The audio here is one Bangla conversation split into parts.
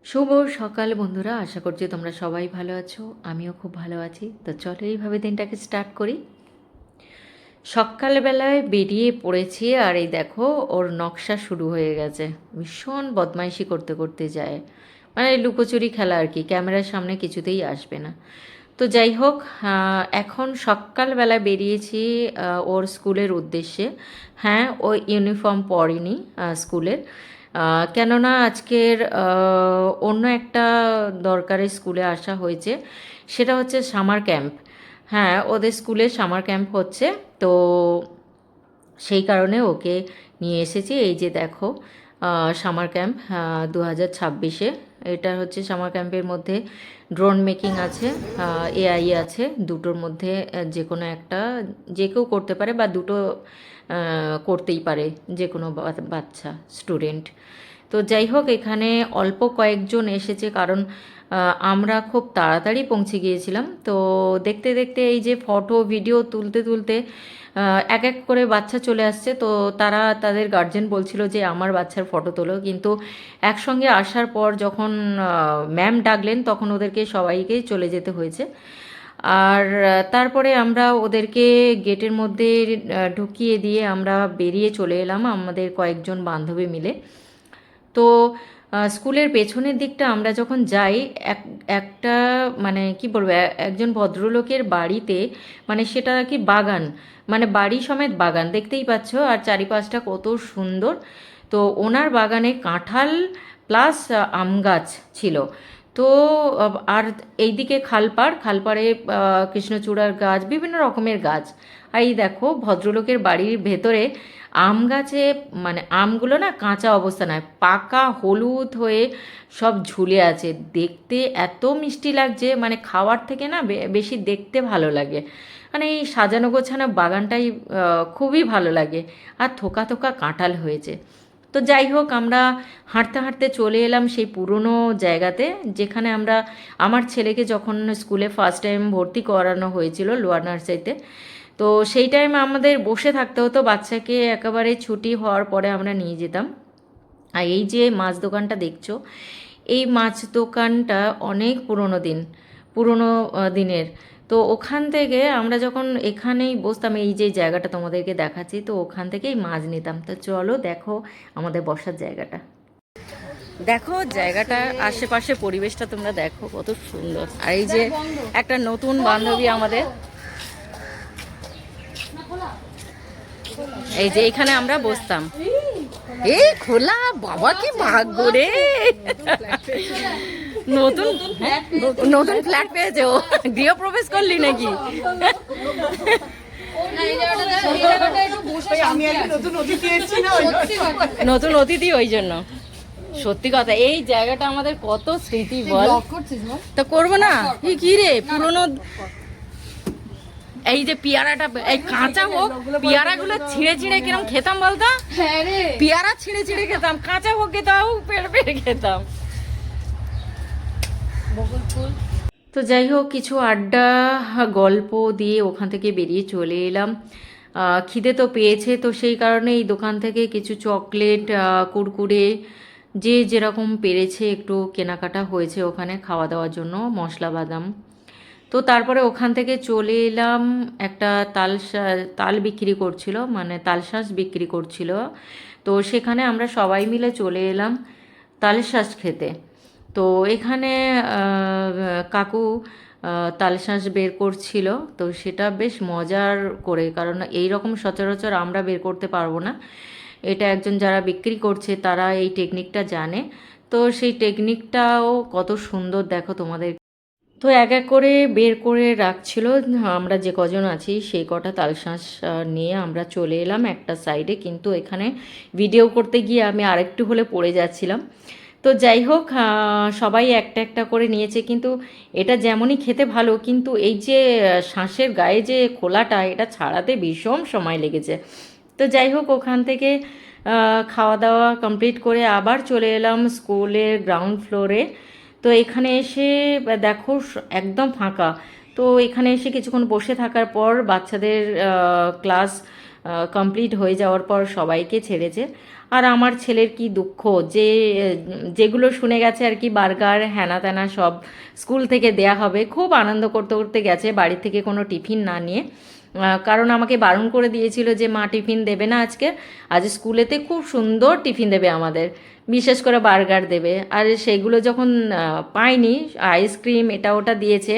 শুভ সকাল বন্ধুরা, আশা করছি তোমরা সবাই ভালো আছো। আমিও খুব ভালো আছি। তো চলো এইভাবে দিনটাকে স্টার্ট করি। সকালবেলায় বেরিয়ে পড়েছি আর এই দেখো ওর নকশা শুরু হয়ে গেছে। ভীষণ বদমাইশি করতে করতে যায়, মানে লুকোচুরি খেলা আর কি। ক্যামেরার সামনে কিছুতেই আসবে না। তো যাই হোক, এখন সকালবেলা বেরিয়েছি ওর স্কুলের উদ্দেশ্যে। হ্যাঁ, ও ইউনিফর্ম পরেনি স্কুলের। কেননা আজকের অন্য একটা দরকারে স্কুলে আসা হয়েছে। সেটা হচ্ছে সামার ক্যাম্প। হ্যাঁ, ওদের স্কুলে সামার ক্যাম্প হচ্ছে। তো সেই কারণে ওকে নিয়ে এসেছি। এই যে দেখো, সামার ক্যাম্প 2026-এ। এটা হচ্ছে সামার ক্যাম্পের মধ্যে ড্রোন মেকিং আছে, এআই আছে। দুটোর মধ্যে যে কোনো একটা যে কেউ করতে পারে, বা দুটো করতেই পারে যে কোনো বাচ্চা স্টুডেন্ট। তো যাই হোক, এখানে অল্প কয়েকজন এসেছে কারণ আমরা খুব তাড়াতাড়ি পৌঁছে গিয়েছিলাম। তো দেখতে দেখতে এই যে ফটো ভিডিও তুলতে তুলতে এক এক করে বাচ্চা চলে আসছে। তো তারা তাদের গার্জেন বলছিল যে আমার বাচ্চার ফটো তোলো, কিন্তু একসঙ্গে আসার পর যখন ম্যাম ডাকলেন তখন ওদেরকে সবাইকেই চলে যেতে হয়েছে। আর তারপরে আমরা ওদেরকে গেটের মধ্যে ঢুকিয়ে দিয়ে আমরা বেরিয়ে চলে এলাম আমাদের কয়েকজন বান্ধবী মিলে। তো স্কুলের পেছনের দিকটা আমরা যখন যাই, একটা মানে কি বলবো, একজন ভদ্রলোকের বাড়িতে, মানে সেটা কি বাগান, মানে বাড়ি সমেত বাগান দেখতেই পাচ্ছ, আর চারিপাশটা কত সুন্দর। তো ওনার বাগানে কাঁঠাল প্লাস আম গাছ ছিল। তো আর এইদিকে খালপাড়, খালপাড়ে কৃষ্ণচূড়ার গাছ, বিভিন্ন রকমের গাছ। আর এই দেখো ভদ্রলোকের বাড়ির ভেতরে আম গাছে, মানে আমগুলো না কাঁচা অবস্থা নয়, পাকা হলুদ হয়ে সব ঝুলে আছে। দেখতে এত মিষ্টি লাগছে, মানে খাওয়ার থেকে না বেশি দেখতে ভালো লাগে। মানে এই সাজানো গোছানো বাগানটাই খুবই ভালো লাগে। আর থোকা থোকা কাঁঠাল হয়েছে। তো যাই হোক, আমরা হাঁটতে হাঁটতে চলে এলাম সেই পুরনো জায়গাতে, যেখানে আমরা আমার ছেলেকে যখন স্কুলে ফার্স্ট টাইম ভর্তি করানো হয়েছিল লোয়ার নার্সারিতে। তো সেই টাইমে আমাদের বসে থাকতে হতো, বাচ্চাকে একেবারে ছুটি হওয়ার পরে আমরা নিয়ে যেতাম। আর এই যে মাছ দোকানটা দেখছো, এই মাছ দোকানটা অনেক পুরনো দিনের। তো ওখান থেকে আমরা যখন এখানেই বসতাম, এই যে জায়গাটা তোমাদেরকে দেখাচ্ছি, তো ওখান থেকেই মাছ নিতাম। তো চলো দেখো আমাদের বসার জায়গাটা। দেখো জায়গাটা, আশেপাশে পরিবেশটা তোমরা দেখো কত সুন্দর। আর এই যে একটা নতুন বান্ধবী আমাদের, এই যে এখানে আমরা বসতাম। এই খোলা, বাবা কি ভাগ্য রে! নতুন নতুন ফ্ল্যাট পেয়েছে ও। গৃহপ্রবেশ করলি নাকি? নতুন অতিথি, ওই জন্য। সত্যি কথা, এই জায়গাটা আমাদের কত স্মৃতি বল। তো করবো না কি রে পুরনো। এই যে পেয়ারাটা, এই কাঁচা হোক, পেয়ারা গুলো ছিঁড়ে ছিঁড়ে কিরম খেতাম বলতো। পেয়ারা ছিঁড়ে ছিঁড়ে খেতাম, কাঁচা হোক খেতাম, পেড়ে পেড়ে খেতাম। তো যাই হোক, কিছু আড্ডা গল্প দিয়ে ওখান থেকে বেরিয়ে চলে এলাম। খিদে তো পেয়েছে, তো সেই কারণে এই দোকান থেকে কিছু চকলেট, কুরকুরে, যে যেরকম পেরেছে একটু কেনাকাটা হয়েছে ওখানে খাওয়া দাওয়ার জন্য, মশলা বাদাম। তো তারপরে ওখান থেকে চলে এলাম, একটা তাল বিক্রি করছিল, মানে তালশাঁস বিক্রি করছিল। তো সেখানে আমরা সবাই মিলে চলে এলাম তালশাঁস খেতে। তো এখানে কাকু তালশাঁস বের করছিল। তো সেটা বেশ মজার করে, কারণ এই রকম সচরাচর আমরা বের করতে পারবো না। এটা একজন যারা বিক্রি করছে তারা এই টেকনিকটা জানে। তো সেই টেকনিকটাও কত সুন্দর দেখো তোমাদের। তো এক এক করে বের করে রাখছিল। আমরা যে কজন আছি সেই কটা তালশাঁস নিয়ে আমরা চলে এলাম একটা সাইডে, কিন্তু এখানে ভিডিও করতে গিয়ে আমি আরেকটু হলে পড়ে যাচ্ছিলাম। তো যাই হোক, সবাই একটা একটা করে নিয়েছে, কিন্তু এটা যেমনই খেতে ভালো, কিন্তু এই যে শাঁসের গায়ে যে খোলাটা, এটা ছাড়াতে ভীষণ সময় লেগেছে। তো যাই হোক, ওখান থেকে খাওয়া দাওয়া কমপ্লিট করে আবার চলে এলাম স্কুলের গ্রাউন্ড ফ্লোরে। তো এখানে এসে দেখো একদম ফাঁকা। তো এখানে এসে কিছুক্ষণ বসে থাকার পর বাচ্চাদের ক্লাস কমপ্লিট হয়ে যাওয়ার পর সবাইকে ছেড়েছে। আর আমার ছেলের কি দুঃখ যে যেগুলো শুনে গেছে আর কি, বার্গার হ্যানা ত্যানা সব স্কুল থেকে দেয়া হবে, খুব আনন্দ করতে করতে গেছে বাড়ি থেকে কোনো টিফিন না নিয়ে। কারণ আমাকে বারণ করে দিয়েছিল যে মা টিফিন দেবে না আজকে, আজ স্কুলেতে খুব সুন্দর টিফিন দেবে আমাদের, বিশেষ করে বার্গার দেবে। আর সেগুলো যখন পাইনি, আইসক্রিম এটা ওটা দিয়েছে,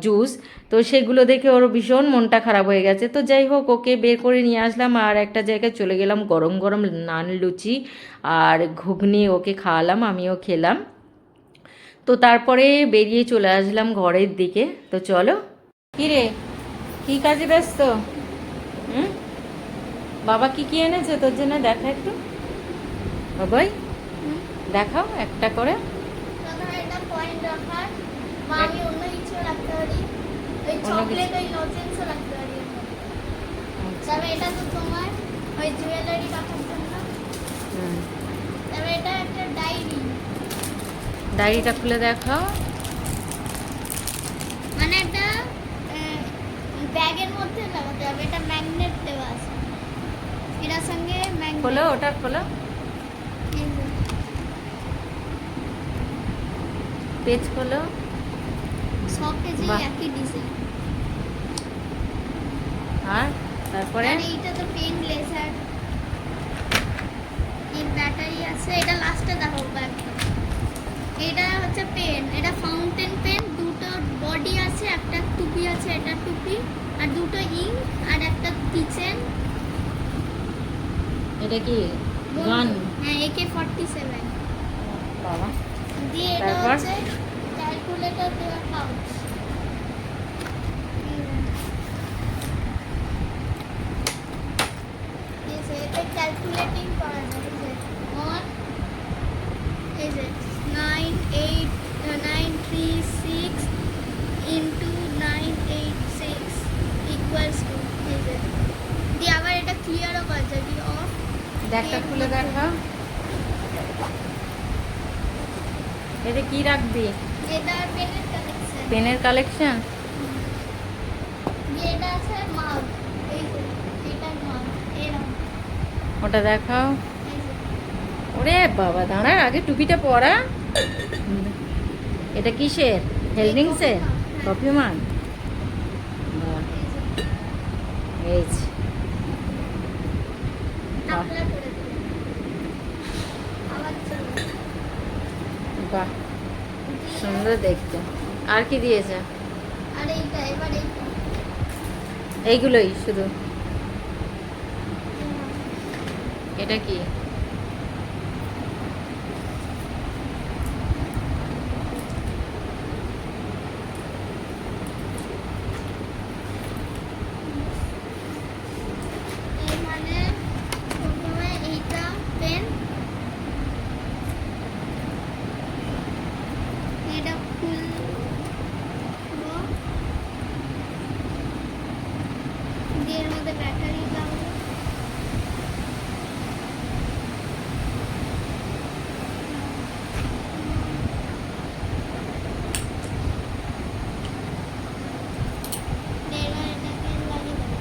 জুস, তো সেগুলো দেখে ওর ভীষণ মনটা খারাপ হয়ে গেছে। তো যাই হোক, ওকে বের করে নিয়ে আসলাম আর একটা জায়গায় চলে গেলাম, গরম গরম নান লুচি আর ঘুগনি ওকে খাওয়ালাম, আমিও খেলাম। তো তারপরে বেরিয়ে চলে আসলাম ঘরের দিকে। তো চলো। কী রে, কী কাজে ব্যস্ত? হুম, বাবা কি কি এনেছে তোর জন্য? দেখা একটু বাবাই, দেখাও একটা করে। ডায়েরিটা খুলে দেখাও। মানে একটা ব্যাগের মধ্যে লাগাতে হবে, এটা ম্যাগনেট দেওয়া আছে, এটার সঙ্গে ম্যাগনেট। খোলো, ওটা খোলো, পেজ খোলো। সব পেজে একই ডিজাইন। আর তারপরে এইটা তো পেন লেজার, এর ব্যাটারি আছে, এটা লাস্টে দেখাবো একদম। এটা হচ্ছে পেন, এটা ফাউন্টেন পেন, দুটো বডি আছে, একটা টুপি আছে, এটা টুপি, আর দুটো ইঙ্ক, আর একটা কিচেন। এটা কি গান? হ্যাঁ, AK-47। বাবা, দিয়ে এটা হচ্ছে ক্যালকুলেটর দেওয়ার পাউচ। এতে ক্যালকুলেটিং করা যায়, যে 1 এই যে 936 ইন্টু 986 ইকুয়ালস টু, এই যে দিয়ে আবার এটা ক্লিয়ারও করা যায়, দিয়ে অফ। দেখা খুলে দেখা। এটা কি রাখবি? এটা পেনের কালেকশন। পেনের কালেকশন। দিয়ে এটা আছে মাউথ, এই যে এটা মাউথ, এরকম। ওটা দেখাও। এই যে ওরে বাবা, দাঁড়া, আগে টুপিটা পরা। এটা কিসের? হেলডিংসের? কপি মান। এই যে টাকলা করে দিই। আবার চলো। বাহ, সুন্দর দেখতে। আর কি দিয়েছে? আর এইটা, এবার এইটা এইগুলোই শুধু? এটা কি? মানে প্রথমে এইটা পেন, এটা খুলবো, দিয়ে এর মধ্যে ব্যাটারি লাগাবো। এবার এটাকে লাগিয়ে দেবো।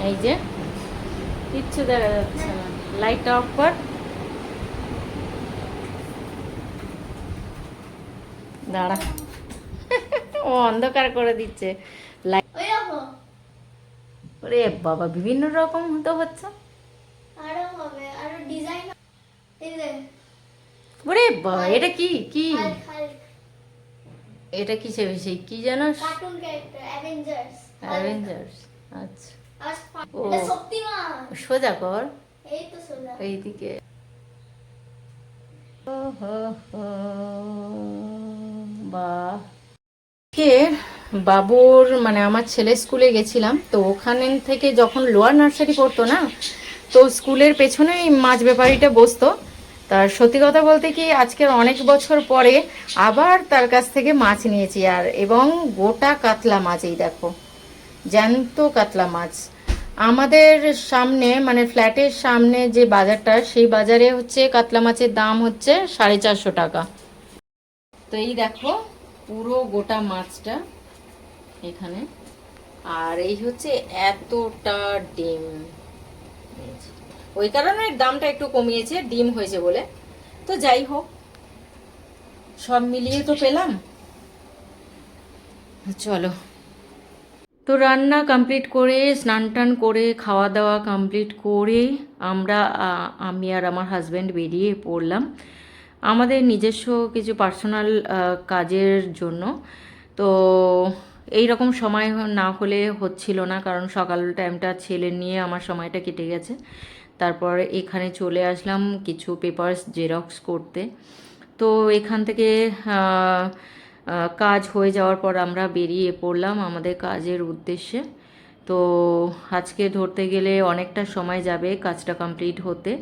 এই যে কিচ্ছু দেখা যাচ্ছে না, লাইটটা অফ কর। দাঁড়া, ও অন্ধকার করে দিচ্ছে লাইট। ওই দেখো, ওরে বাবা, বিভিন্ন রকম তো হচ্ছে। আরো হবে, আরো ডিজাইন। এই যে ওরে বাবা, এটা কি কি? হাল্ক, হাল্ক এটা কিসে, সেই কি যেন? Cartoon character, Avengers. অ্যাভেঞ্জার্স। আচ্ছা, আর ও এটা শক্তিমান। সোজা কর, এই তো সোজা। এইদিকে। বাহ। কে বাবুর মানে আমার ছেলে স্কুলে গেছিলাম, তো ওখানে থেকে যখন লোয়ার নার্সারি পড়তো না, তো স্কুলের পেছনেই মাছ ব্যাপারীটা বসতো। তার সত্যি কথা বলতে কি, আজকের অনেক বছর পরে আবার তার কাছ থেকে মাছ নিয়েছি, আর এবং গোটা কাতলা মাছ। এই দেখো, জ্যান্ত কাতলা মাছ। আমাদের সামনে মানে ফ্ল্যাটের সামনে যে বাজারটা, সেই বাজারে হচ্ছে কাতলা মাছের দাম হচ্ছে 450 টাকা। তো এই দেখো পুরো গোটা মাছটা এখানে, আর এই হচ্ছে এতটা ডিম। ওই কারণে দামটা একটু কমিয়েছে, ডিম হয়েছে বলে। তো যাই হোক, সব মিলিয়ে তো পেলাম। চলো, তো রান্না কমপ্লিট করে, স্নান টান করে, খাওয়া দাওয়া কমপ্লিট করে আমরা আমি আর আমার হাজব্যান্ড বেরিয়ে পড়লাম আমাদের নিজস্ব কিছু পার্সোনাল কাজের জন্য। তো এই রকম সময় না হলে হচ্ছিল না, কারণ সকাল টাইমটা ছেলে নিয়ে আমার সময়টা কেটে গেছে। তারপর এখানে চলে আসলাম কিছু পেপারস জেরক্স করতে। তো এখান থেকে কাজ হয়ে যাওয়ার পর আমরা বেরিয়ে পড়লাম আমাদের কাজের উদ্দেশ্যে। তো আজকে ধরতে গেলে অনেকটা সময় যাবে কাজটা কমপ্লিট হতে।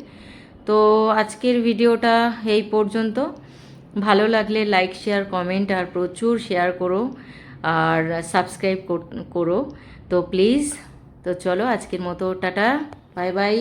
তো আজকের ভিডিওটা এই পর্যন্ত। ভালো লাগলে লাইক, শেয়ার, কমেন্ট আর প্রচুর শেয়ার করো, আর সাবস্ক্রাইব করো তো প্লিজ। তো চলো, আজকের মতো টাটা, বাই বাই।